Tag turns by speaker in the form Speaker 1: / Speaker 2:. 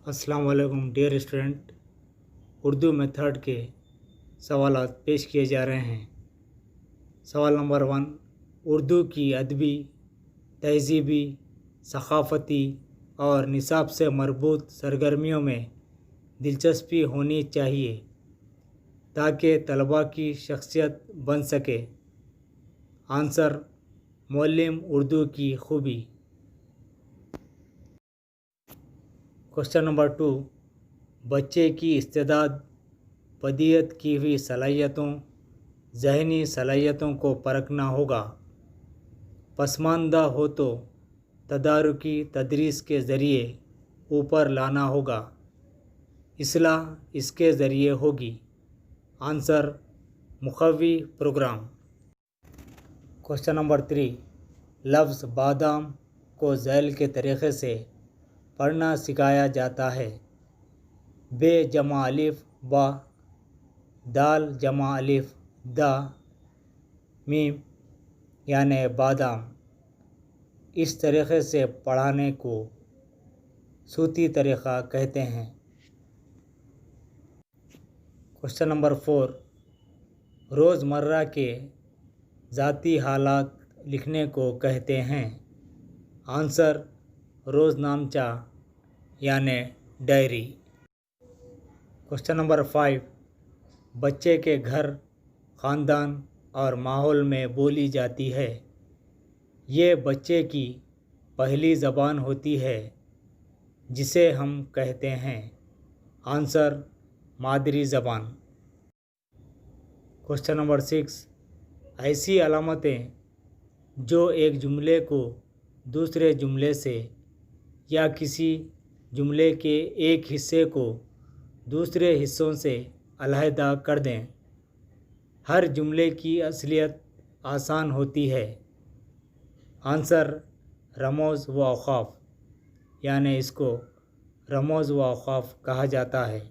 Speaker 1: अस्सलाम वालेकुम dear student. Urdu method के सवालात पेश किए जा रहे हैं। सवाल नंबर 1, उर्दू की अदबी, तहज़ीबी, सक़ाफ़ती और निसाब से मरबूत सरगर्मियों में दिलचस्पी होनी चाहिए ताकि तलबा की शख्सियत बन सके। आंसर, मुअल्लिम उर्दू की खूबी। क्वेश्चन नंबर 2, बच्चे की इस्तेदाद, पदियत की हुई सलाहियतों, ज़हनी सलाहियतों को परखना होगा। पसमानदा हो तो तदारुकी तदरीस के ज़रिए ऊपर लाना होगा। इस्लाह इसके ज़रिए होगी। आंसर, मुक़व्वी प्रोग्राम। क्वेश्चन नंबर 3, लफ्ज़ बादाम को ज़ैल के तरीक़े से पढ़ना सिखाया जाता है। बे जमा अलिफ बा, दाल जमा अलिफ दा, मीम यानी बादाम। इस तरीक़े से पढ़ाने को सूती तरीक़ा कहते हैं। क्वेश्चन नंबर 4, रोज़मर्रा के ज़ाती हालात लिखने को कहते हैं। आंसर, रोज़नामचा यानी डायरी। क्वेश्चन नंबर 5, बच्चे के घर, ख़ानदान और माहौल में बोली जाती है। ये बच्चे की पहली ज़बान होती है जिसे हम कहते हैं। आंसर, मादरी ज़बान। क्वेश्चन नंबर 6, ऐसी अलामतें जो एक जुमले को दूसरे जुमले से या किसी जुमले के एक हिस्से को दूसरे हिस्सों से अलहदा कर दें। हर जुमले की असलियत आसान होती है। आंसर, रमूज़ व औक़ाफ़, यानी इसको रमूज़ व औक़ाफ़ कहा जाता है।